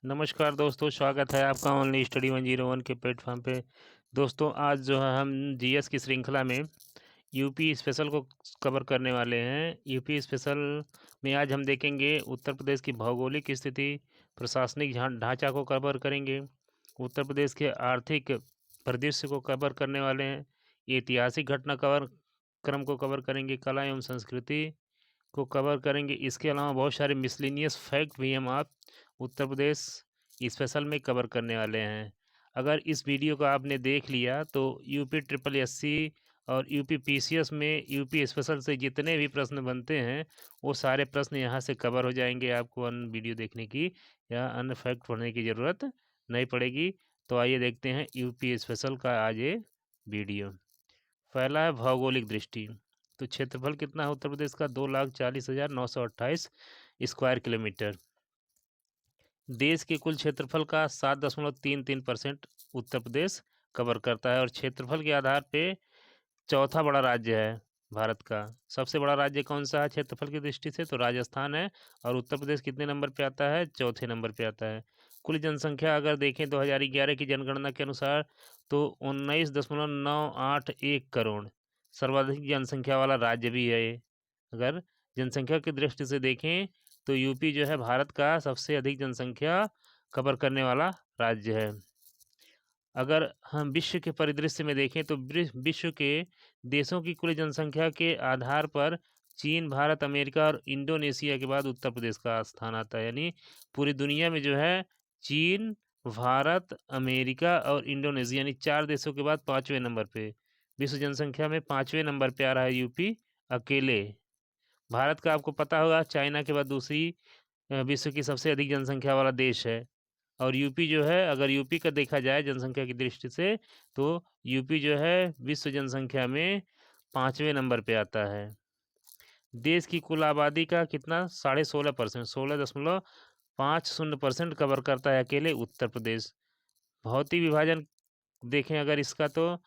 नमस्कार दोस्तों, स्वागत है आपका ओनली स्टडी 101 के प्लेटफॉर्म पे। दोस्तों, आज जो है हम जीएस की श्रृंखला में यूपी स्पेशल को कवर करने वाले हैं। यूपी स्पेशल में आज हम देखेंगे उत्तर प्रदेश की भौगोलिक स्थिति, प्रशासनिक ढांचा को कवर करेंगे, उत्तर प्रदेश के आर्थिक परिदृश्य को कवर करने वाले हैं, ऐतिहासिक घटना कवर क्रम को कवर करेंगे, कला एवं संस्कृति को कवर करेंगे। इसके अलावा बहुत सारे मिसलेनियस फैक्ट भी हम आप उत्तर प्रदेश स्पेशल में कवर करने वाले हैं। अगर इस वीडियो को आपने देख लिया तो यूपी ट्रिपल एससी और यूपी पीसीएस में यूपी स्पेशल से जितने भी प्रश्न बनते हैं वो सारे प्रश्न यहाँ से कवर हो जाएंगे। आपको अन्य वीडियो देखने की या अन्य फैक्ट पढ़ने की ज़रूरत नहीं पड़ेगी। तो आइए देखते हैं यूपी स्पेशल का आज ये वीडियो। पहला है भौगोलिक दृष्टि। तो क्षेत्रफल कितना है उत्तर प्रदेश का? 2,40,928 स्क्वायर किलोमीटर। देश के कुल क्षेत्रफल का 7.33% उत्तर प्रदेश कवर करता है और क्षेत्रफल के आधार पे चौथा बड़ा राज्य है भारत का। सबसे बड़ा राज्य कौन सा है क्षेत्रफल की दृष्टि से? तो राजस्थान है। और उत्तर प्रदेश कितने नंबर पे आता है? चौथे नंबर पे आता है। कुल जनसंख्या अगर देखें 2011 की जनगणना के अनुसार तो 19.981 करोड़ सर्वाधिक जनसंख्या वाला राज्य भी है ये। अगर जनसंख्या की दृष्टि से देखें तो यूपी जो है भारत का सबसे अधिक जनसंख्या कवर करने वाला राज्य है। अगर हम विश्व के परिदृश्य में देखें तो विश्व के देशों की कुल जनसंख्या के आधार पर चीन, भारत, अमेरिका और इंडोनेशिया के बाद उत्तर प्रदेश का स्थान आता है। यानी पूरी दुनिया में जो है चीन, भारत, अमेरिका और इंडोनेशिया यानी 4 देशों के बाद 5वें नंबर पे, विश्व जनसंख्या में 5वें नंबर पे आ रहा है यूपी अकेले। भारत का आपको पता होगा चाइना के बाद दूसरी विश्व की सबसे अधिक जनसंख्या वाला देश है। और यूपी जो है, अगर यूपी का देखा जाए जनसंख्या की दृष्टि से तो यूपी जो है विश्व जनसंख्या में 5वें नंबर पे आता है। देश की कुल आबादी का कितना? 16.5%, 16.50% कवर करता है अकेले उत्तर प्रदेश। भौतिक विभाजन देखें अगर इसका तो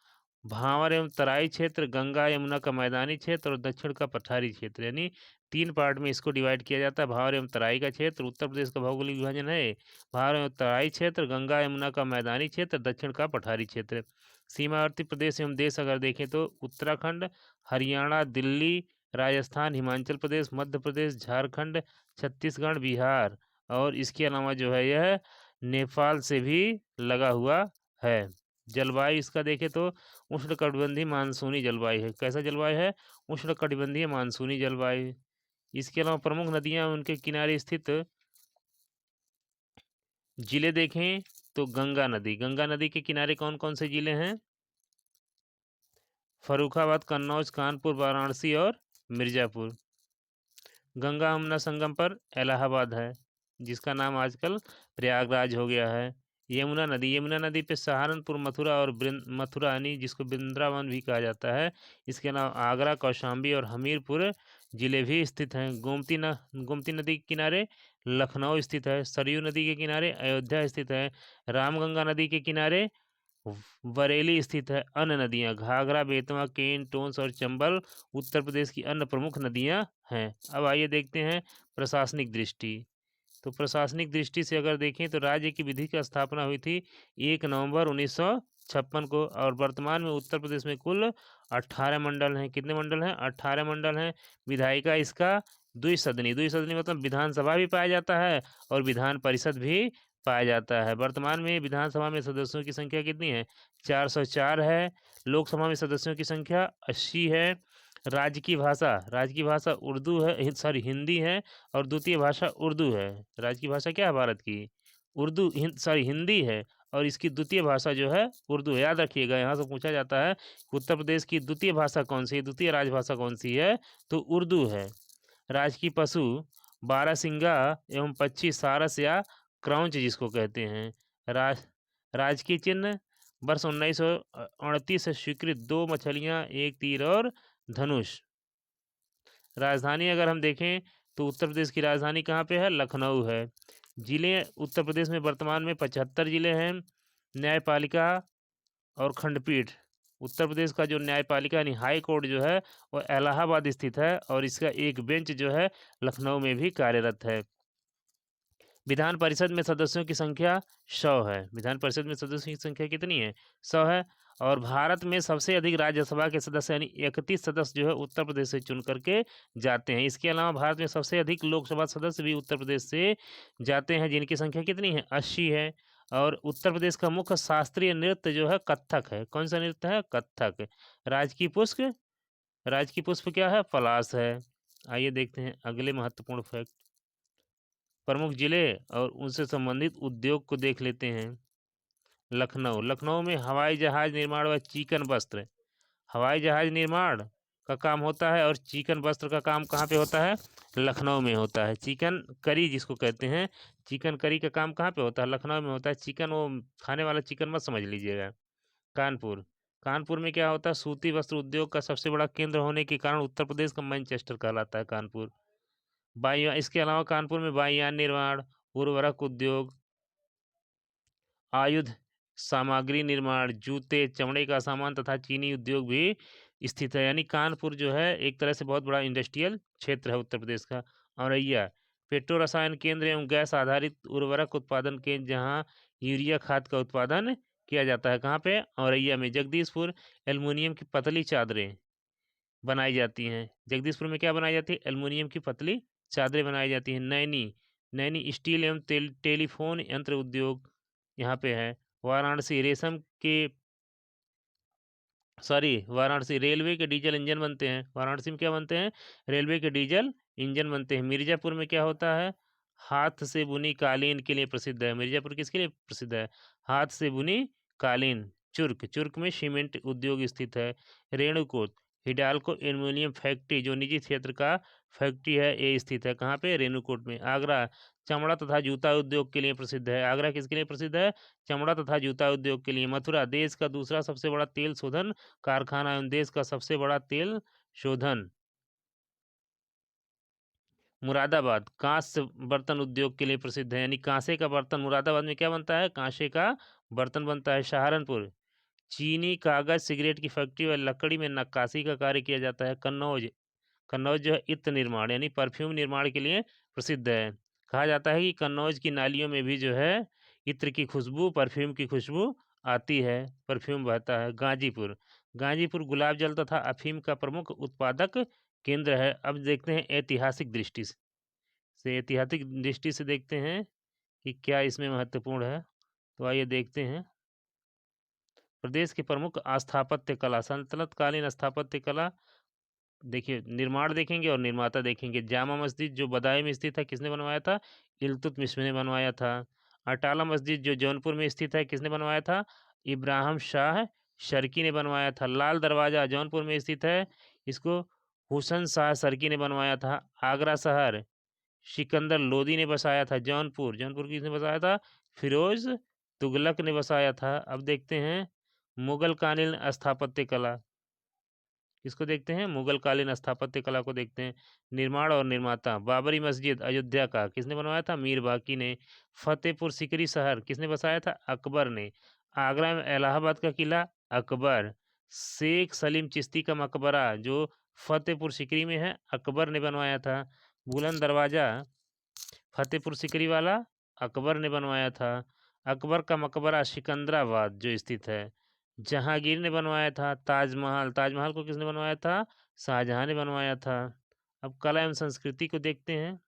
भांवर एवं तराई क्षेत्र, गंगा यमुना का मैदानी क्षेत्र और दक्षिण का पठारी क्षेत्र, यानी 3 पार्ट में इसको डिवाइड किया जाता है। भांवर एवं तराई का क्षेत्र उत्तर प्रदेश का भौगोलिक विभाजन है। भांवर एवं तराई क्षेत्र, गंगा यमुना का मैदानी क्षेत्र, दक्षिण का पठारी क्षेत्र। सीमावर्ती प्रदेश एवं देश अगर देखें तो उत्तराखंड, हरियाणा, दिल्ली, राजस्थान, हिमाचल प्रदेश, मध्य प्रदेश, झारखंड, छत्तीसगढ़, बिहार और इसके अलावा जो है यह नेपाल से भी लगा हुआ है। जलवायु इसका देखें तो उष्णकटिबंधीय मानसूनी जलवायु है। कैसा जलवायु है? उष्णकटिबंधीय मानसूनी जलवायु। इसके अलावा प्रमुख नदियां उनके किनारे स्थित जिले देखें तो गंगा नदी, गंगा नदी के किनारे कौन कौन से जिले हैं? फर्रुखाबाद, कन्नौज, कानपुर, वाराणसी और मिर्जापुर। गंगा यमुना संगम पर इलाहाबाद है जिसका नाम आजकल प्रयागराज हो गया है। यमुना नदी पे सहारनपुर, मथुरा और मथुरा यानी जिसको वृंदावन भी कहा जाता है। इसके अलावा आगरा, कौशाम्बी और हमीरपुर जिले भी स्थित हैं। गोमती नदी के किनारे लखनऊ स्थित है। सरयू नदी के किनारे अयोध्या स्थित है। रामगंगा नदी के किनारे बरेली स्थित है। अन्य नदियां घाघरा, बेतवा, केन, टोंस और चंबल उत्तर प्रदेश की अन्य प्रमुख नदियां हैं। अब आइए देखते हैं प्रशासनिक दृष्टि। तो प्रशासनिक दृष्टि से अगर देखें तो राज्य की विधि की स्थापना हुई थी 1 नवंबर 1956 को और वर्तमान में उत्तर प्रदेश में कुल 18 मंडल हैं। कितने मंडल हैं? 18 मंडल हैं। विधायिका इसका द्विसदनी, द्विसदनी मतलब विधानसभा भी पाया जाता है और विधान परिषद भी पाया जाता है। वर्तमान में विधानसभा में सदस्यों की संख्या कितनी है? 404 है। लोकसभा में सदस्यों की संख्या 80 है। राज्य की भाषा उर्दू है, सॉरी हिंदी है और द्वितीय भाषा उर्दू है। राज्य की भाषा क्या है भारत की? हिंदी है और इसकी द्वितीय भाषा जो है उर्दू है। याद रखिएगा, यहाँ से पूछा जाता है कि उत्तर प्रदेश की द्वितीय भाषा कौन सी है, द्वितीय राजभाषा कौन सी है? तो उर्दू है। राजकीय पशु बारहसिंगा एवं पक्षी सारस या क्रौंच जिसको कहते हैं। राज राजकीय चिन्ह वर्ष 1938 से स्वीकृत 2 मछलियां, 1 तीर और धनुष। राजधानी अगर हम देखें तो उत्तर प्रदेश की राजधानी कहाँ पे है? लखनऊ है। जिले उत्तर प्रदेश में वर्तमान में 75 जिले हैं। न्यायपालिका और खंडपीठ उत्तर प्रदेश का जो न्यायपालिका यानी हाई कोर्ट जो है वो इलाहाबाद स्थित है और इसका एक बेंच जो है लखनऊ में भी कार्यरत है। विधान परिषद में सदस्यों की संख्या 100 है। विधान परिषद में सदस्यों की संख्या कितनी है? 100 है। और भारत में सबसे अधिक राज्यसभा के सदस्य यानी 31 सदस्य जो है उत्तर प्रदेश से चुन करके जाते हैं। इसके अलावा भारत में सबसे अधिक लोकसभा सदस्य भी उत्तर प्रदेश से जाते हैं, जिनकी संख्या कितनी है? 80 है। और उत्तर प्रदेश का मुख्य शास्त्रीय नृत्य जो है कथक है। कौन सा नृत्य है? कथक। राजकीय पुष्प क्या है? पलाश है। आइए देखते हैं अगले महत्वपूर्ण फैक्ट। प्रमुख जिले और उनसे संबंधित उद्योग को देख लेते हैं। लखनऊ में हवाई जहाज निर्माण व चिकन वस्त्र, हवाई जहाज निर्माण का काम होता है और चिकन वस्त्र का काम कहाँ पे होता है? लखनऊ में होता है। चिकन करी जिसको कहते हैं, चिकन करी का काम कहाँ पे होता है? लखनऊ में होता है। चिकन वो खाने वाला चिकन मत समझ लीजिएगा। कानपुर में क्या होता है? सूती वस्त्र उद्योग का सबसे बड़ा केंद्र होने के कारण उत्तर प्रदेश का मैनचेस्टर कहलाता है कानपुर। इसके अलावा कानपुर में वायुयान निर्माण, उर्वरक उद्योग, आयुध सामग्री निर्माण, जूते, चमड़े का सामान तथा चीनी उद्योग भी स्थित है। यानी कानपुर जो है एक तरह से बहुत बड़ा इंडस्ट्रियल क्षेत्र है उत्तर प्रदेश का। औरैया पेट्रो रसायन केंद्र एवं गैस आधारित उर्वरक उत्पादन केंद्र, जहाँ यूरिया खाद का उत्पादन किया जाता है। कहाँ पे? औरैया में। जगदीशपुर एल्युमिनियम की पतली चादरें बनाई जाती हैं। जगदीशपुर में क्या बनाई जाती है? एल्युमिनियम की पतली चादरें बनाई जाती हैं। नैनी स्टील एवं टेलीफोन यंत्र उद्योग यहाँ पे है। वाराणसी रेशम के वाराणसी रेलवे के डीजल इंजन बनते हैं। वाराणसी में क्या बनते हैं? रेलवे के डीजल इंजन बनते हैं। मिर्जापुर में क्या होता है? हाथ से बुनी कालीन के लिए प्रसिद्ध है। मिर्जापुर किसके लिए प्रसिद्ध है? हाथ से बुनी कालीन। चुर्क में सीमेंट उद्योग स्थित है। रेणुकूट हिडाल्को एल्युमिनियम फैक्ट्री जो निजी क्षेत्र का फैक्ट्री है, ये स्थित है। कहाँ पे? रेणुकूट में। आगरा चमड़ा तथा जूता उद्योग के लिए प्रसिद्ध है। आगरा किसके लिए प्रसिद्ध है? चमड़ा तथा जूता उद्योग के लिए। मथुरा देश का दूसरा सबसे बड़ा तेल शोधन कारखाना एवं देश का सबसे बड़ा तेल शोधन। मुरादाबाद कांस्य बर्तन उद्योग के लिए प्रसिद्ध है। यानी कांसे का बर्तन मुरादाबाद में क्या बनता है? कांसे का बर्तन बनता है। सहारनपुर चीनी, कागज, सिगरेट की फैक्ट्री और लकड़ी में नक्काशी का कार्य किया जाता है। कन्नौज जो है इत्र निर्माण यानी परफ्यूम निर्माण के लिए प्रसिद्ध है। कहा जाता है कि कन्नौज की नालियों में भी जो है इत्र की खुशबू, परफ्यूम की खुशबू आती है, परफ्यूम बहता है। गाजीपुर गुलाब जल तथा अफीम का प्रमुख उत्पादक केंद्र है। अब देखते हैं ऐतिहासिक दृष्टि से देखते हैं कि क्या इसमें महत्वपूर्ण है। तो आइए देखते हैं। प्रदेश के प्रमुख स्थापत्य कला, सल्तनत कालीन स्थापत्य कला देखिए, निर्माण देखेंगे और निर्माता देखेंगे। जामा मस्जिद जो बदायूं में स्थित है, किसने बनवाया था? इल्तुतमिश ने बनवाया था। अटाला मस्जिद जो जौनपुर में स्थित है, किसने बनवाया था? इब्राहिम शाह शर्की ने बनवाया था। लाल दरवाजा जौनपुर में स्थित है, इसको हुसन शाह शर्की ने बनवाया था। आगरा शहर सिकंदर लोदी ने बसाया था। जौनपुर किसने बसाया था? फिरोज तुगलक ने बसाया था। अब देखते हैं मुगल कालीन स्थापत्य कला, किसको देखते हैं? मुगल कालीन स्थापत्य कला को देखते हैं। निर्माण और निर्माता बाबरी मस्जिद अयोध्या का किसने बनवाया था? मीर बाकी ने। फतेहपुर सिकरी शहर किसने बसाया था? अकबर ने। आगरा में इलाहाबाद का किला अकबर। शेख सलीम चिश्ती का मकबरा जो फतेहपुर सिकरी में है, अकबर ने बनवाया था। बुलंद दरवाजा फतेहपुर सिकरी वाला अकबर ने बनवाया था। अकबर का मकबरा सिकंदराबाद जो स्थित है, जहांगीर ने बनवाया था। ताजमहल को किसने बनवाया था? शाहजहां ने बनवाया था। अब कला एवं संस्कृति को देखते हैं।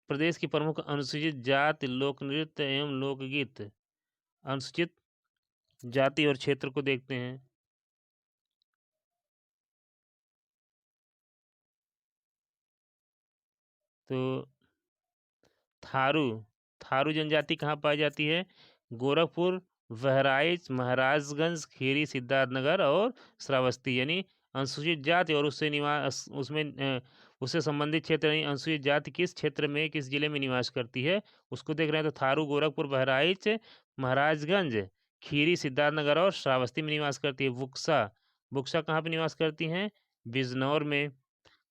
प्रदेश की प्रमुख अनुसूचित जाति लोक नृत्य एवं लोकगीत, अनुसूचित जाति और क्षेत्र को देखते हैं। तो थारू जनजाति कहाँ पाई जाती है? गोरखपुर, बहराइच, महाराजगंज, खीरी, सिद्धार्थनगर और श्रावस्ती। यानी अनुसूचित जाति और उससे संबंधित क्षेत्र यानी अनुसूचित जाति किस क्षेत्र में, किस जिले में निवास करती है, उसको देख रहे हैं। तो थारू, गोरखपुर, बहराइच, महाराजगंज, खीरी, सिद्धार्थनगर और श्रावस्ती में निवास करती है। बुक्सा कहाँ पे निवास करती हैं? बिजनौर में।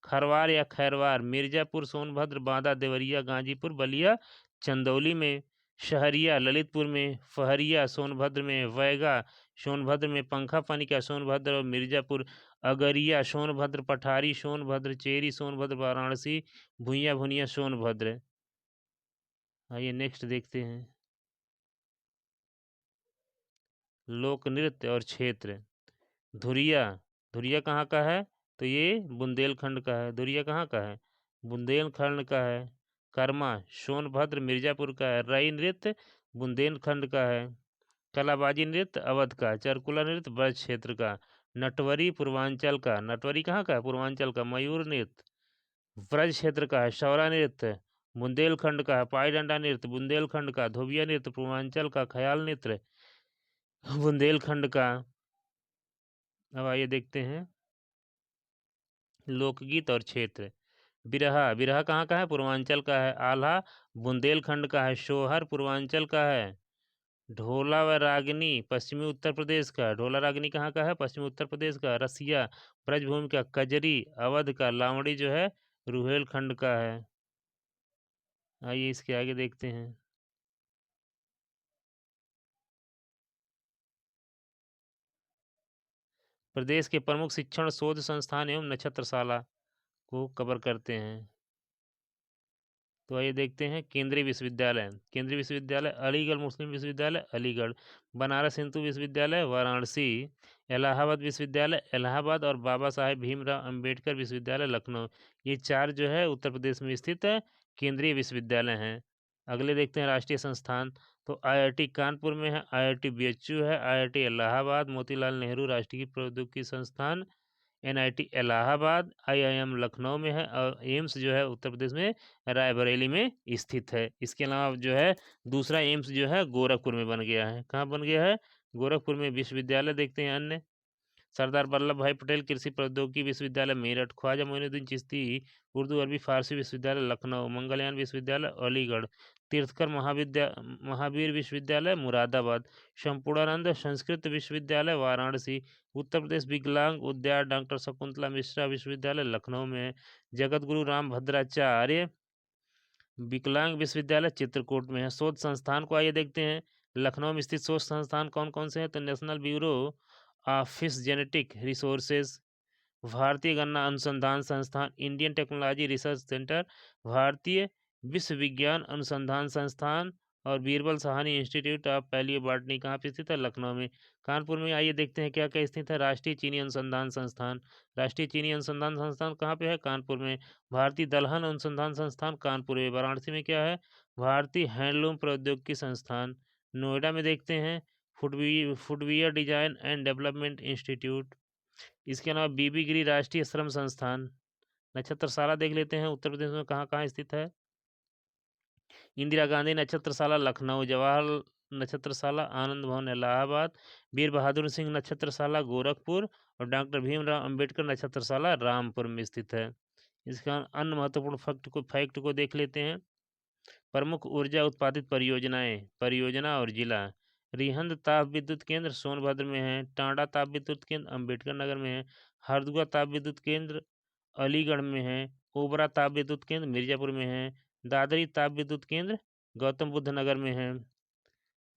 खरवार या खैरवार मिर्जापुर, सोनभद्र, बांदा, देवरिया, गाजीपुर, बलिया, चंदौली में। शहरिया ललितपुर में, फहरिया सोनभद्र में, वैगा सोनभद्र में, पंखा पानी का सोनभद्र और मिर्जापुर, अगरिया सोनभद्र, पठारी सोनभद्र, चेरी सोनभद्र, वाराणसी, भुइयां भुनिया सोनभद्र। आइए नेक्स्ट देखते हैं लोक नृत्य और क्षेत्र। धुरिया, धुरिया कहाँ का है? तो ये बुंदेलखंड का है। धुरिया कहाँ का है? बुंदेलखंड का है। कर्मा सोनभद्र मिर्जापुर का है। रई नृत्य बुंदेलखंड का है। कलाबाजी नृत्य अवध का। चरकुला नृत्य ब्रज क्षेत्र का। नटवरी पूर्वांचल का। नटवरी कहाँ का है? पूर्वांचल का। मयूर नृत्य ब्रज क्षेत्र का है। शौरा नृत्य बुंदेलखंड का है। पाई डंडा नृत्य बुंदेलखंड का। धोबिया नृत्य पूर्वांचल का। ख्याल नृत्य बुंदेलखंड का। अब आइए देखते हैं लोकगीत और क्षेत्र। बिरहा, बिरहा कहाँ का है? पूर्वांचल का है। आल्हा बुंदेलखंड का है। शोहर पूर्वांचल का है। ढोला व रागनी पश्चिमी उत्तर प्रदेश का। ढोला रागनी कहाँ का है? पश्चिमी उत्तर प्रदेश का। रसिया ब्रजभूमि का। कजरी अवध का। लावड़ी जो है रुहेलखंड का है। आइए इसके आगे देखते हैं प्रदेश के प्रमुख शिक्षण शोध संस्थान एवं नक्षत्रशाला को कवर करते हैं। तो आइए देखते हैं केंद्रीय विश्वविद्यालय। केंद्रीय विश्वविद्यालय अलीगढ़ मुस्लिम विश्वविद्यालय अलीगढ़, बनारस हिंदू विश्वविद्यालय वाराणसी, इलाहाबाद विश्वविद्यालय इलाहाबाद और बाबा साहेब भीमराव अंबेडकर विश्वविद्यालय लखनऊ। ये चार जो है उत्तर प्रदेश में स्थित केंद्रीय विश्वविद्यालय हैं। अगले देखते हैं राष्ट्रीय संस्थान। तो आईआईटी कानपुर में है, आईआईटी बीएचयू है, आईआईटी इलाहाबाद, मोतीलाल नेहरू राष्ट्रीय प्रौद्योगिकी संस्थान, एनआईटी इलाहाबाद, आईआईएम लखनऊ में है और एम्स जो है उत्तर प्रदेश में रायबरेली में स्थित है। इसके अलावा जो है दूसरा एम्स जो है गोरखपुर में बन गया है। कहाँ बन गया है? गोरखपुर में। विश्वविद्यालय देखते हैं अन्य। सरदार वल्लभ भाई पटेल कृषि प्रौद्योगिकी विश्वविद्यालय मेरठ, ख्वाजा मोइनुद्दीन चिश्ती उर्दू अरबी फारसी विश्वविद्यालय लखनऊ, मंगलयान विश्वविद्यालय अलीगढ़, तीर्थकर महावीर विश्वविद्यालय मुरादाबाद, संपूर्णानंद संस्कृत विश्वविद्यालय वाराणसी, उत्तर प्रदेश विकलांग उद्यान डॉक्टर शकुंतला मिश्रा विश्वविद्यालय लखनऊ में है, जगत गुरु राम भद्राचार्य विकलांग विश्वविद्यालय चित्रकूट में है। शोध संस्थान को आइए देखते हैं। लखनऊ में स्थित शोध संस्थान कौन कौन से हैं? तो national bureau office genetic resources, भारतीय गन्ना अनुसंधान संस्थान, इंडियन टेक्नोलॉजी रिसर्च सेंटर, भारतीय विश्व विज्ञान अनुसंधान संस्थान और Birbal Sahni institute of palaeobotany कहाँ पे स्थित है? लखनऊ में। कानपुर में आइए देखते हैं क्या क्या स्थित है। राष्ट्रीय चीनी अनुसंधान संस्थान, राष्ट्रीय चीनी अनुसंधान संस्थान कहाँ पे है? कानपुर में। भारतीय दलहन अनुसंधान संस्थान कानपुर में। वाराणसी में क्या है? भारतीय हैंडलूम प्रौद्योगिकी संस्थान। नोएडा में देखते हैं footwear design and development institute. इसके अलावा बीबी गिरी राष्ट्रीय श्रम संस्थान। नक्षत्रशाला देख लेते हैं उत्तर प्रदेश में कहाँ कहाँ स्थित है। इंदिरा गांधी नक्षत्रशाला लखनऊ, जवाहर नक्षत्रशाला आनंद भवन इलाहाबाद, वीर बहादुर सिंह नक्षत्रशाला गोरखपुर और डॉक्टर भीमराव अंबेडकर नक्षत्रशाला रामपुर में स्थित है। इसका अन्य महत्वपूर्ण फैक्ट को देख लेते हैं। प्रमुख ऊर्जा उत्पादित परियोजना और जिला। रिहंद ताप विद्युत केंद्र सोनभद्र में है। टांडा ताप विद्युत केंद्र अंबेडकर नगर में है। हरदुआ ताप विद्युत केंद्र अलीगढ़ में है। ओबरा ताप विद्युत केंद्र मिर्जापुर में है। दादरी ताप विद्युत केंद्र गौतम बुद्ध नगर में है।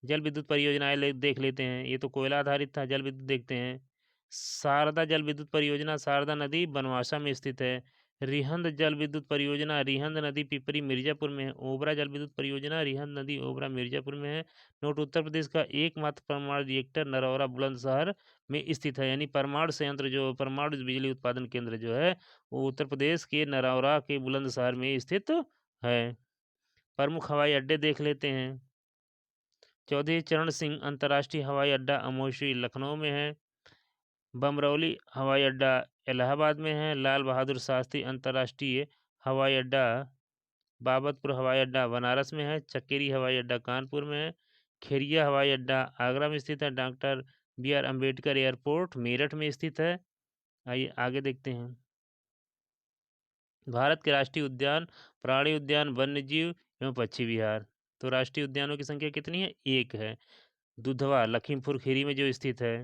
जल विद्युत परियोजनाएं देख लेते हैं। ये तो कोयला आधारित था। जल विद्युत देखते हैं। शारदा जल विद्युत परियोजना शारदा नदी बनवासा में स्थित है। रिहंद जल विद्युत परियोजना रिहंद नदी पिपरी मिर्जापुर में है। ओबरा जल विद्युत परियोजना रिहंद नदी ओबरा मिर्जापुर में है। नोट, उत्तर प्रदेश का एकमात्र परमाणु रिएक्टर नरौरा बुलंदशहर में स्थित है। यानी परमाणु संयंत्र जो परमाणु बिजली उत्पादन केंद्र जो है वो उत्तर प्रदेश के नरौरा के बुलंदशहर में स्थित है। प्रमुख हवाई अड्डे देख लेते हैं। चौधरी चरण सिंह अंतर्राष्ट्रीय हवाई अड्डा अमोशी लखनऊ में है। बमरौली हवाई अड्डा इलाहाबाद में है। लाल बहादुर शास्त्री अंतर्राष्ट्रीय हवाई अड्डा बाबतपुर हवाई अड्डा बनारस में है। चक्केरी हवाई अड्डा कानपुर में है। खेरिया हवाई अड्डा आगरा में स्थित है। Doctor B R Ambedkar airport Meerut में स्थित है। आइए आगे देखते हैं। भारत के राष्ट्रीय उद्यान, प्राणी उद्यान, वन्यजीव एवं पक्षी विहार। तो राष्ट्रीय उद्यानों की संख्या कितनी है? 1 है। दुधवा लखीमपुर खीरी में जो स्थित है।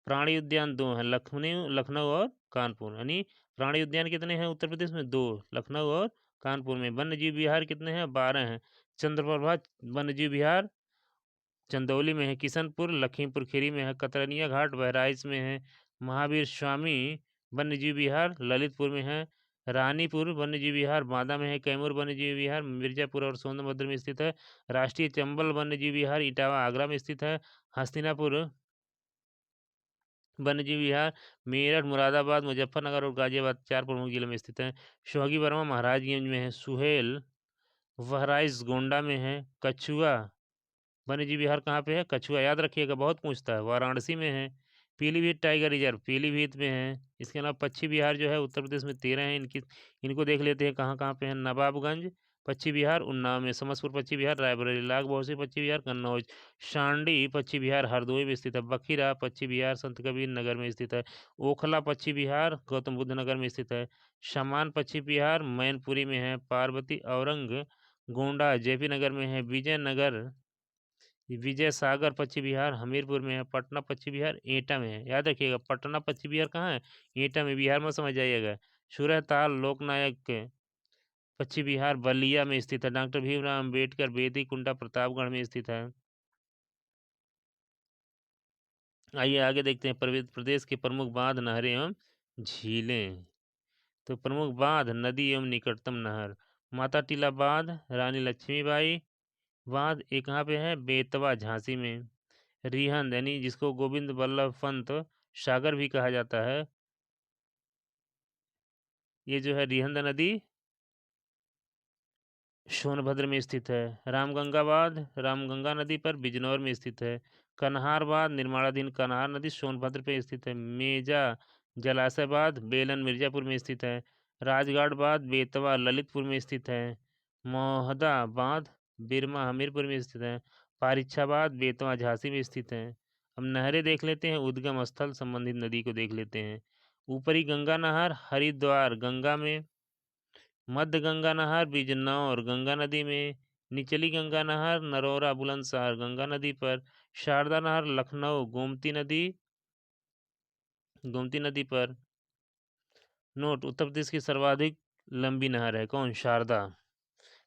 प्राणी उद्यान 2 हैं, लखनऊ लखनऊ और कानपुर। यानी प्राणी उद्यान कितने हैं उत्तर प्रदेश में? 2, लखनऊ और कानपुर में। वन्य जीव विहार कितने हैं? 12 हैं। चंद्रप्रभा वन्यजीव विहार चंदौली में है। किशनपुर लखीमपुर खीरी में है। कतरनिया घाट बहराइच में है। महावीर स्वामी वन्यजीव विहार ललितपुर में है। रानीपुर वन्यजीव विहार बांदा में है। कैमूर वन्यजीव विहार मिर्जापुर और सोनभद्र में स्थित है। राष्ट्रीय चंबल वन्यजीव विहार इटावा आगरा में स्थित है। हस्तिनापुर वन्यजीव विहार मेरठ मुरादाबाद मुजफ्फरनगर और गाजियाबाद 4 प्रमुख जिलों में स्थित है। सोहगी वर्मा महाराजगंज में है। सुहेल बहराइच गोंडा में है। कछुआ वन्यजीव विहार कहाँ पे है? कछुआ याद रखिएगा, बहुत पूछता है। वाराणसी में है। पीलीभीत टाइगर रिजर्व पीलीभीत में है। इसके अलावा पश्चिम बिहार जो है उत्तर प्रदेश में 13 है। इनको देख लेते हैं कहाँ कहाँ पे है। नवाबगंज पश्चिम बिहार उन्नाव में। समस्तपुर पश्चिम बिहार रायबरेली। लाख बहौसी पश्चिम बिहार कन्नौज। शांडी पश्चिम बिहार हरदोई में स्थित है। बखीरा पश्चिम बिहार संत कबीर नगर में स्थित है। ओखला पश्चिम बिहार गौतम बुद्ध नगर में स्थित है। शमान पश्चिम बिहार मैनपुरी में है। पार्वती औरंग गोंडा जेपी नगर में है। विजयनगर विजय सागर पश्चिम बिहार हमीरपुर में है। पटना पश्चिम बिहार एटा में है। याद रखिएगा पटना पश्चिम बिहार कहाँ है? एटा में। बिहार में समझ जाइएगा। सूरहताल लोकनायक पश्चिम बिहार बलिया में स्थित है। डॉक्टर भीमराव अम्बेडकर बेदी कुंडा प्रतापगढ़ में स्थित है। आइए आगे देखते हैं प्रदेश के प्रमुख बांध नहरें एवं झीलें। तो प्रमुख बांध नदी एवं निकटतम नहर माता टीला बांध रानी लक्ष्मीबाई बांध एक कहाँ पे है? बेतवा झांसी में। रिहंद यानी जिसको गोविंद बल्लभ पंत सागर भी कहा जाता है, ये जो है रिहंद नदी सोनभद्र में स्थित है। रामगंगा बांध रामगंगा नदी पर बिजनौर में स्थित है। कन्हार बांध निर्माणाधीन कन्हार नदी सोनभद्र पे स्थित है। मेजा जलाशय बांध बेलन मिर्जापुर में स्थित है। राजगढ़ बांध बेतवा ललितपुर में स्थित है। मोहदा बांध बिरमा हमीरपुर में स्थित है। पारिच्छा बांध बेतवा झांसी में स्थित है। अब नहरें देख लेते हैं। उद्गम स्थल संबंधित नदी को देख लेते हैं। ऊपरी गंगा नहर हरिद्वार गंगा में। मध्य गंगा नहर बिजनौर गंगा नदी में। निचली गंगा नहर नरौरा बुलंदशहर गंगा नदी पर। शारदा नहर लखनऊ गोमती नदी पर। नोट उत्तर प्रदेश की सर्वाधिक लंबी नहर है कौन? शारदा।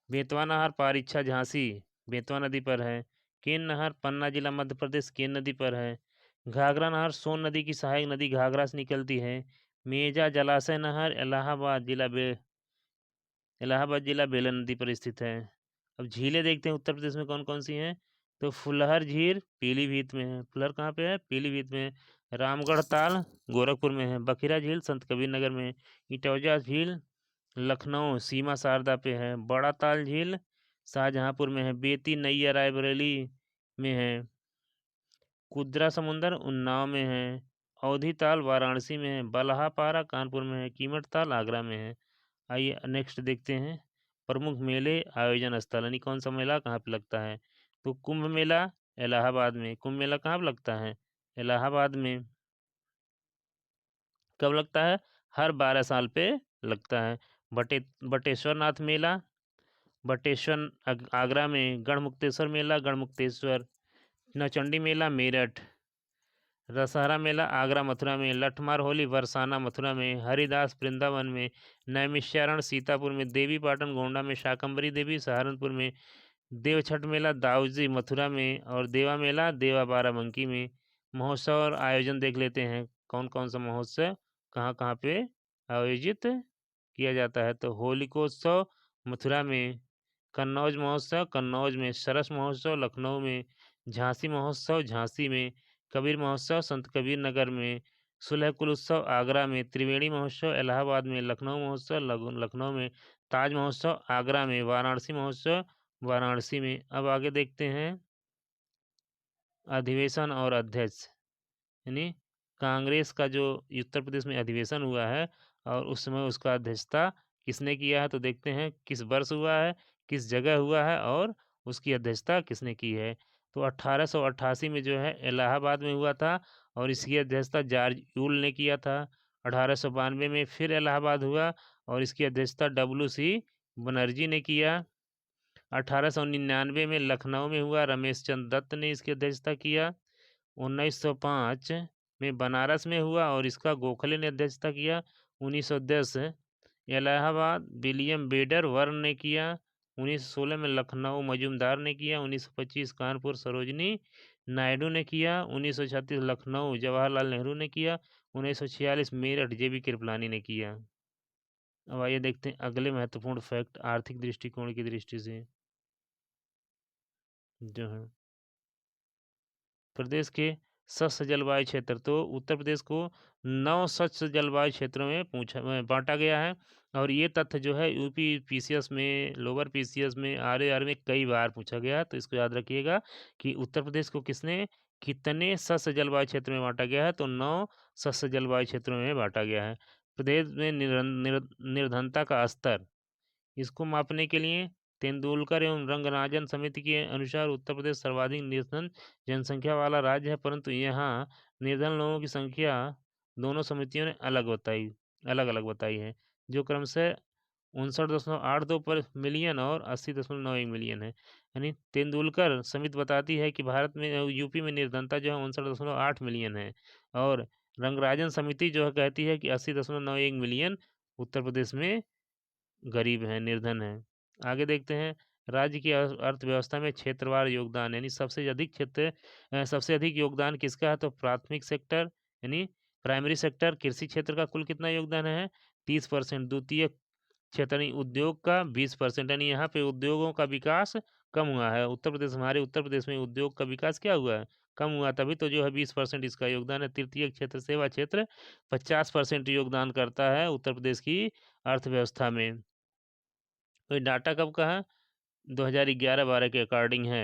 बेतवा नहर पारिच्छा झांसी बेतवा नदी पर है। केन नहर पन्ना जिला मध्य प्रदेश केन नदी पर है। घाघरा नहर सोन नदी की सहायक नदी घाघरा से निकलती है। मेजा जलाशय नहर इलाहाबाद जिला बेलन नदी पर स्थित है। अब झीलें देखते हैं उत्तर प्रदेश में कौन कौन सी हैं। तो फुलहर झील पीलीभीत में है। फुलहर कहाँ पे है? पीलीभीत में। रामगढ़ ताल गोरखपुर में है। बखीरा झील संत कबीर नगर में। इटौजा झील लखनऊ सीमा शारदा पे है। बड़ा ताल झील शाहजहांपुर में है। बेती नैया रायबरेली में है। कुद्रा समुंदर उन्नाव में है। अवधी ताल वाराणसी में है। बलहा पारा कानपुर में है। कीमत ताल आगरा में है। आइए नेक्स्ट देखते हैं प्रमुख मेले आयोजन स्थल यानी कौन सा मेला कहाँ पे लगता है। तो कुंभ मेला इलाहाबाद में। कुंभ मेला कहाँ पे लगता है? इलाहाबाद में। कब लगता है? हर 12 साल पे लगता है। बटेश्वर नाथ मेला आगरा में। गढ़मुक्तेश्वर मेला गढ़मुक्तेश्वर। नौचंडी मेला मेरठ। दशहरा मेला आगरा मथुरा में। लठमार होली बरसाना मथुरा में। हरिदास वृंदावन में। नैमिषारण सीतापुर में। देवी पाटन गोंडा में। शाकंभरी देवी सहारनपुर में। देव छठ मेला दाऊजी मथुरा में। और देवा मेला देवा बाराबंकी में। महोत्सव और आयोजन देख लेते हैं कौन कौन सा महोत्सव कहाँ कहाँ पे आयोजित किया जाता है। तो होलिकोत्सव मथुरा में। कन्नौज महोत्सव कन्नौज में। सरस महोत्सव लखनऊ में। झांसी महोत्सव झांसी में। कबीर महोत्सव संत कबीर नगर में। सुलह कुल उत्सव आगरा में। त्रिवेणी महोत्सव इलाहाबाद में। लखनऊ महोत्सव लखनऊ में। ताज महोत्सव आगरा में। वाराणसी महोत्सव वाराणसी में। अब आगे देखते हैं अधिवेशन और अध्यक्ष यानी कांग्रेस का जो उत्तर प्रदेश में अधिवेशन हुआ है और उस समय उसका अध्यक्षता किसने किया है। तो देखते हैं किस वर्ष हुआ है, किस जगह हुआ है और उसकी अध्यक्षता किसने की है। तो 1888 में जो है इलाहाबाद में हुआ था और इसकी अध्यक्षता जॉर्ज यूल ने किया था। 1892 में फिर इलाहाबाद हुआ और इसकी अध्यक्षता WC बनर्जी ने किया। 1899 में लखनऊ में हुआ, रमेश चंद्र दत्त ने इसकी अध्यक्षता किया। 1905 में बनारस में हुआ और इसका गोखले ने अध्यक्षता किया। 1910 इलाहाबाद विलियम बेडर वर्न ने किया। 1916 में लखनऊ मजूमदार ने किया। 1925 कानपुर सरोजनी नायडू ने किया। 1936 लखनऊ जवाहरलाल नेहरू ने किया। 1946 मेरठ जेबी कृपलानी ने किया। अब आइए देखते हैं अगले महत्वपूर्ण फैक्ट आर्थिक दृष्टिकोण की दृष्टि से जो है प्रदेश के शस्य जलवायु क्षेत्र। तो उत्तर प्रदेश को 9 शस्य जलवायु क्षेत्रों में बांटा गया है। और ये तथ्य जो है यूपी पीसीएस में, लोअर पीसीएस में, आरएआर में कई बार पूछा गया। तो इसको याद रखिएगा कि उत्तर प्रदेश को कितने शस्य जलवायु क्षेत्र में बांटा गया है। तो 9 शस्य जलवायु क्षेत्रों में बांटा गया है। प्रदेश में निर्धनता का स्तर, इसको मापने के लिए तेंदुलकर एवं रंगराजन समिति के अनुसार उत्तर प्रदेश सर्वाधिक निर्धन जनसंख्या वाला राज्य है, परंतु यहाँ निर्धन लोगों की संख्या दोनों समितियों ने अलग अलग बताई है, जो क्रमशः 59.82 पर मिलियन और 80.91 मिलियन है। यानी तेंदुलकर समिति बताती है कि भारत में यूपी में निर्धनता जो है 59.8 मिलियन है, और रंगराजन समिति जो है कहती है कि 80.91 मिलियन उत्तर प्रदेश में गरीब हैं, निर्धन हैं। आगे देखते हैं राज्य की अर्थव्यवस्था में क्षेत्रवार योगदान, यानी सबसे अधिक योगदान किसका है। तो प्राथमिक सेक्टर यानी प्राइमरी सेक्टर कृषि क्षेत्र का कुल कितना योगदान है 30%। द्वितीय क्षेत्र यानी उद्योग का 20%, यानी यहाँ पे उद्योगों का विकास कम हुआ है। हमारे उत्तर प्रदेश में उद्योग का विकास क्या हुआ है, कम हुआ, तभी तो जो है 20% इसका योगदान है। तृतीय क्षेत्र सेवा क्षेत्र 50% योगदान करता है उत्तर प्रदेश की अर्थव्यवस्था में। तो ये डाटा कब का है 2011-12 के अकॉर्डिंग है।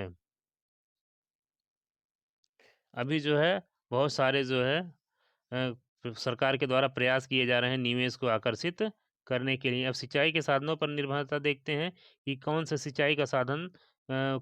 अभी जो है बहुत सारे जो है सरकार के द्वारा प्रयास किए जा रहे हैं निवेश को आकर्षित करने के लिए। अब सिंचाई के साधनों पर निर्भरता देखते हैं कि कौन सा सिंचाई का साधन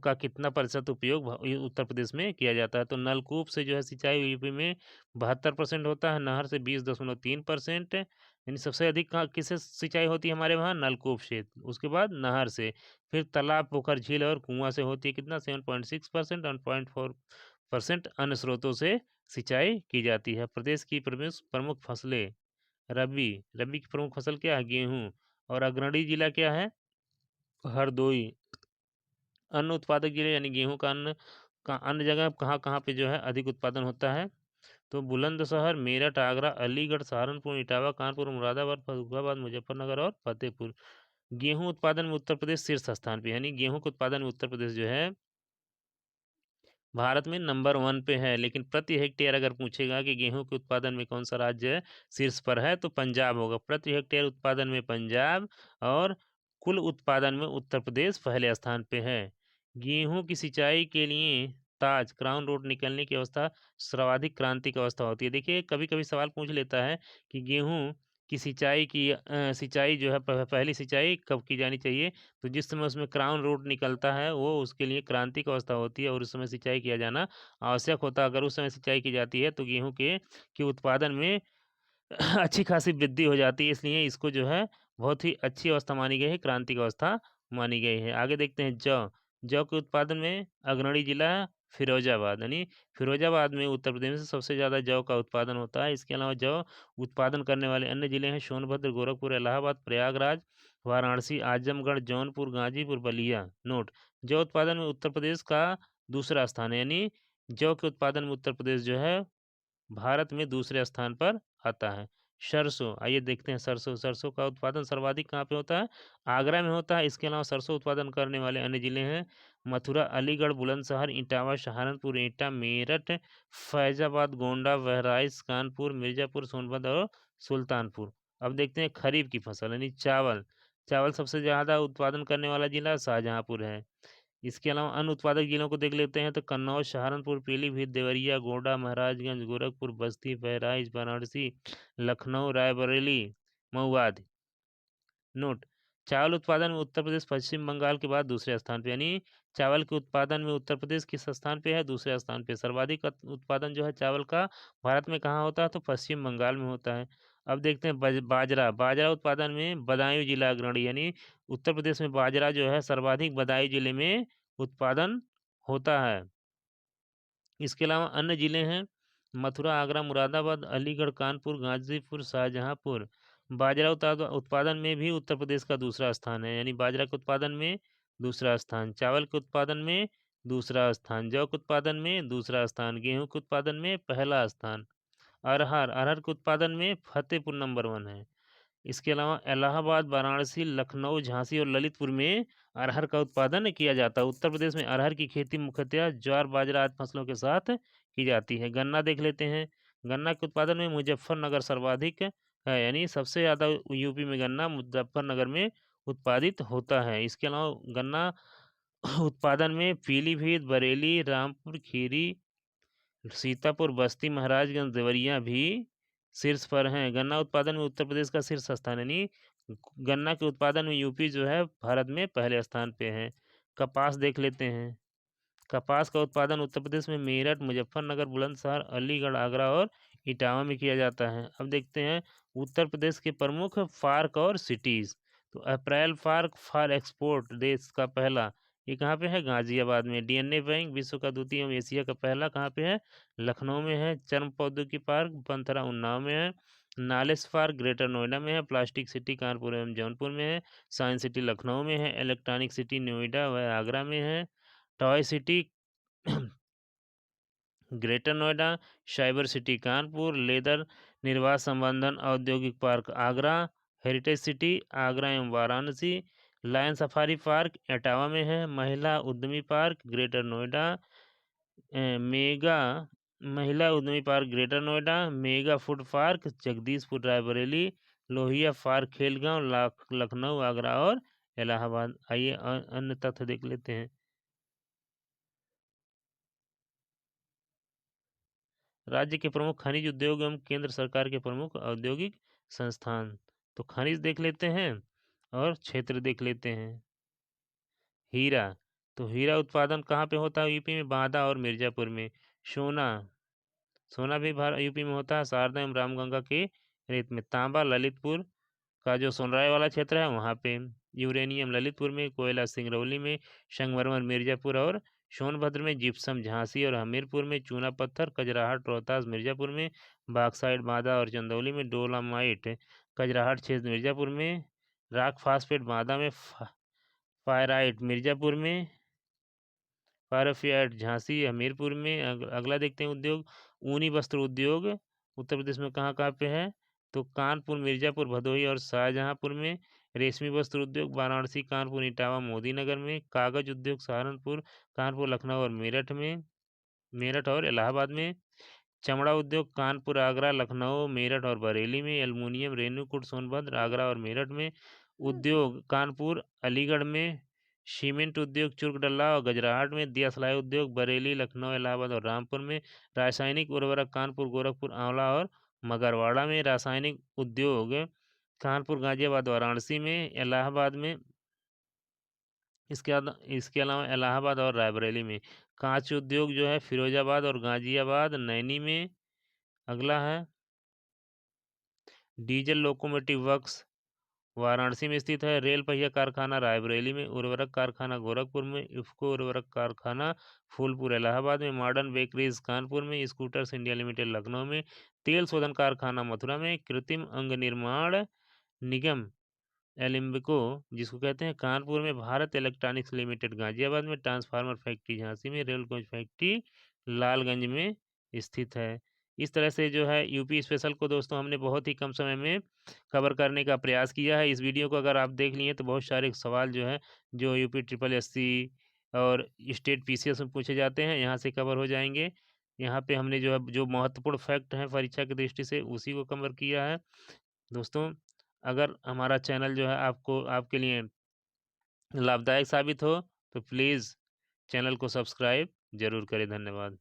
का कितना प्रतिशत उपयोग उत्तर प्रदेश में किया जाता है। तो नलकूप से जो है सिंचाई यूपी में 72% होता है, नहर से 20.3%, यानी सबसे अधिक कहाँ किससे सिंचाई होती है हमारे वहाँ, नलकूप से, उसके बाद नहर से, फिर तालाब, पोखर, झील और कुआं से होती है कितना 7.6% और 0.4% अन्य स्रोतों से सिंचाई की जाती है। प्रदेश की प्रमुख प्रमुख फसलें रबी रबी की प्रमुख फसल क्या है, गेहूं, और अग्रणी जिला क्या है, हरदोई। अन्न उत्पादक जिले यानी गेहूं का अन्य जगह कहाँ कहाँ पे जो है अधिक उत्पादन होता है। तो बुलंदशहर, मेरठ, आगरा, अलीगढ़, सहारनपुर, इटावा, कानपुर, मुरादाबाद, फर्रुखाबाद, मुजफ्फरनगर और फतेहपुर। गेहूं उत्पादन में उत्तर प्रदेश शीर्ष स्थान पे, यानी गेहूं के उत्पादन में उत्तर प्रदेश जो है भारत में नंबर 1 पे है। लेकिन प्रति हेक्टेयर अगर पूछेगा कि गेहूं के उत्पादन में कौन सा राज्य शीर्ष पर है, तो पंजाब होगा। प्रति हेक्टेयर उत्पादन में पंजाब, और कुल उत्पादन में उत्तर प्रदेश पहले स्थान पे है। गेहूं की सिंचाई के लिए ताज क्राउन रोड निकलने की अवस्था सर्वाधिक क्रांति की अवस्था होती है। देखिए कभी कभी सवाल पूछ लेता है कि गेहूं की सिंचाई जो है पहली सिंचाई कब की जानी चाहिए। तो जिस समय उसमें क्राउन रूट निकलता है वो उसके लिए क्रांतिक अवस्था होती है और उस समय सिंचाई किया जाना आवश्यक होता है। अगर उस समय सिंचाई की जाती है तो गेहूं के उत्पादन में अच्छी खासी वृद्धि हो जाती है, इसलिए इसको जो है बहुत ही अच्छी अवस्था मानी गई है, क्रांतिक अवस्था मानी गई है। आगे देखते हैं जौ। जौ के उत्पादन में अग्रणी जिला है फिरोजाबाद, यानी फिरोजाबाद में उत्तर प्रदेश में सबसे ज़्यादा जौ का उत्पादन होता है। इसके अलावा जौ उत्पादन करने वाले अन्य जिले हैं सोनभद्र, गोरखपुर, इलाहाबाद, प्रयागराज, वाराणसी, आजमगढ़, जौनपुर, गाजीपुर, बलिया। नोट, जौ उत्पादन में उत्तर प्रदेश का दूसरा स्थान है, यानी जौ के उत्पादन में उत्तर प्रदेश जो है भारत में दूसरे स्थान पर आता है। सरसों, आइए देखते हैं सरसों। सरसों का उत्पादन सर्वाधिक कहाँ पे होता है, आगरा में होता है। इसके अलावा सरसों उत्पादन करने वाले अन्य जिले हैं मथुरा, अलीगढ़, बुलंदशहर, इटावा, सहारनपुर, एटा, मेरठ, फैजाबाद, गोंडा, बहराइच, कानपुर, मिर्जापुर, सोनभद्र और सुल्तानपुर। अब देखते हैं खरीफ की फसल यानी चावल। चावल सबसे ज़्यादा उत्पादन करने वाला जिला शाहजहाँपुर है। इसके अलावा अन्य उत्पादक जिलों को देख लेते हैं तो कन्नौज, सहारनपुर, पीलीभीत, देवरिया, गोंडा, महाराजगंज, गोरखपुर, बस्ती, बहराइच, वाराणसी, लखनऊ, रायबरेली, मऊ आदि। नोट, चावल उत्पादन में उत्तर प्रदेश पश्चिम बंगाल के बाद दूसरे स्थान पे, यानी चावल के उत्पादन में उत्तर प्रदेश किस स्थान पे है, दूसरे स्थान पे। सर्वाधिक उत्पादन जो है चावल का भारत में कहाँ होता है, तो पश्चिम बंगाल में होता है। अब देखते हैं बाजरा। बाजरा उत्पादन में बदायूं जिला अग्रणी, यानी उत्तर प्रदेश में बाजरा जो है सर्वाधिक बदायूं जिले में उत्पादन होता है। इसके अलावा अन्य जिले हैं मथुरा, आगरा, मुरादाबाद, अलीगढ़, कानपुर, गाजीपुर, शाहजहाँपुर। बाजरा उत्पादन में भी उत्तर प्रदेश का दूसरा स्थान है, यानी बाजरा के उत्पादन में दूसरा स्थान चावल के उत्पादन में, दूसरा स्थान जौ के उत्पादन में, दूसरा स्थान गेहूं के उत्पादन में, पहला स्थान अरहर अरहर के उत्पादन में फतेहपुर नंबर 1 है। इसके अलावा इलाहाबाद, वाराणसी, लखनऊ, झांसी और ललितपुर में अरहर का उत्पादन किया जाता है। उत्तर प्रदेश में अरहर की खेती मुख्यतः ज्वार, बाजरा आदि फसलों के साथ की जाती है। गन्ना देख लेते हैं। गन्ना के उत्पादन में मुजफ्फरनगर सर्वाधिक है, यानी सबसे ज़्यादा यूपी में गन्ना मुजफ्फरनगर में उत्पादित होता है। इसके अलावा गन्ना उत्पादन में पीलीभीत, बरेली, रामपुर, खीरी, सीतापुर, बस्ती, महाराजगंज, देवरिया भी शीर्ष पर हैं। गन्ना उत्पादन में उत्तर प्रदेश का शीर्ष स्थान, यानी गन्ना के उत्पादन में यूपी जो है भारत में पहले स्थान पे है। कपास देख लेते हैं। कपास का उत्पादन उत्तर प्रदेश में मेरठ, मुजफ्फरनगर, बुलंदशहर, अलीगढ़, आगरा और इटावा में किया जाता है। अब देखते हैं उत्तर प्रदेश के प्रमुख पार्क और सिटीज़। तो अप्रैल पार्क फॉर एक्सपोर्ट देश का पहला, ये कहाँ पे है? गाजियाबाद में। डीएनए बैंक विश्व का द्वितीय एवं एशिया का पहला कहाँ पे है? लखनऊ में है। चर्म प्रौद्योगिकी पार्क पंथरा उन्नाव में है। नालिस पार्क ग्रेटर नोएडा में है। प्लास्टिक सिटी कानपुर एवं जौनपुर में है। साइंस सिटी लखनऊ में है। इलेक्ट्रॉनिक सिटी नोएडा व आगरा में है। Toy city greater Noida, cyber city Kanpur, leather निर्वात संवर्धन औद्योगिक park Agra, heritage city Agra एवं Varanasi, lion safari park Etawah में है। महिला उद्यमी पार्क ग्रेटर नोएडा, मेगा महिला उद्यमी park greater Noida, mega food park Jagdishpur Raebareli, Lohia park Khelgaon Lucknow, Agra और इलाहाबाद। आइए अन्य तथ्य देख लेते हैं। राज्य के प्रमुख खनिज उद्योग एवं केंद्र सरकार के प्रमुख औद्योगिक संस्थान। तो खनिज देख लेते हैं और क्षेत्र देख लेते हैं। हीरा, तो हीरा उत्पादन कहाँ पे होता है? यूपी में बांदा और मिर्जापुर में। सोना, सोना भी यूपी में होता है शारदा एवं रामगंगा के रेत में। तांबा ललितपुर का जो सोनराय वाला क्षेत्र है वहाँ पे। यूरेनियम ललितपुर में, कोयला सिंगरौली में, संगमरमर मिर्जापुर और सोनभद्र में, जिप्सम झांसी और हमीरपुर में, चूना पत्थर कजराहट रोहतास मिर्जापुर में, बॉक्साइट बांदा और चंदौली में, डोलामाइट कजराहट क्षेत्र मिर्जापुर में, रॉक फास्फेट बांदा में, पायराइट मिर्जापुर में, पाराफियाट झांसी हमीरपुर में। अगला देखते हैं उद्योग, ऊनी वस्त्र उद्योग उत्तर प्रदेश में कहाँ कहाँ पे है? तो कानपुर, मिर्जापुर, भदोही और शाहजहांपुर में। रेशमी वस्त्र उद्योग वाराणसी, कानपुर, इटावा, मोदीनगर में। कागज उद्योग सहारनपुर, कानपुर, लखनऊ और मेरठ और इलाहाबाद में। चमड़ा उद्योग कानपुर, आगरा, लखनऊ, मेरठ और बरेली में। एल्युमिनियम रेणुकूट सोनभद्र, आगरा और मेरठ में। उद्योग कानपुर, अलीगढ़ में। सीमेंट उद्योग चुरकडल्ला और गजराहट में। दिया सलाई उद्योग बरेली, लखनऊ, इलाहाबाद और रामपुर में। रासायनिक उर्वरक कानपुर, गोरखपुर, आंवला और मगरवाड़ा में। रासायनिक उद्योग कानपुर, गाजियाबाद, वाराणसी में, इलाहाबाद में। इसके अलावा इलाहाबाद और रायबरेली में। कांच उद्योग जो है फिरोजाबाद और गाजियाबाद, नैनी में। अगला है डीजल लोकोमोटिव वर्क्स वाराणसी में स्थित है। रेल पहिया कारखाना रायबरेली में। उर्वरक कारखाना गोरखपुर में। इफ्को उर्वरक कारखाना फूलपुर इलाहाबाद में। मॉडर्न बेकरीज कानपुर में। स्कूटर्स इंडिया लिमिटेड लखनऊ में। तेल शोधन कारखाना मथुरा में। कृत्रिम अंग निर्माण निगम एलिम्बिको जिसको कहते हैं कानपुर में। भारत इलेक्ट्रॉनिक्स लिमिटेड गाजियाबाद में। ट्रांसफार्मर फैक्ट्री झांसी में। रेल कोच फैक्ट्री लालगंज में स्थित है। इस तरह से जो है यूपी स्पेशल को दोस्तों हमने बहुत ही कम समय में कवर करने का प्रयास किया है। इस वीडियो को अगर आप देख लिए तो बहुत सारे सवाल जो है जो यूपी ट्रिपल एससी और स्टेट पीसीएस में पूछे जाते हैं यहाँ से कवर हो जाएंगे। यहाँ पे हमने जो है जो महत्वपूर्ण फैक्ट हैं परीक्षा की दृष्टि से उसी को कवर किया है। दोस्तों अगर हमारा चैनल जो है आपको आपके लिए लाभदायक साबित हो तो प्लीज़ चैनल को सब्सक्राइब ज़रूर करें। धन्यवाद।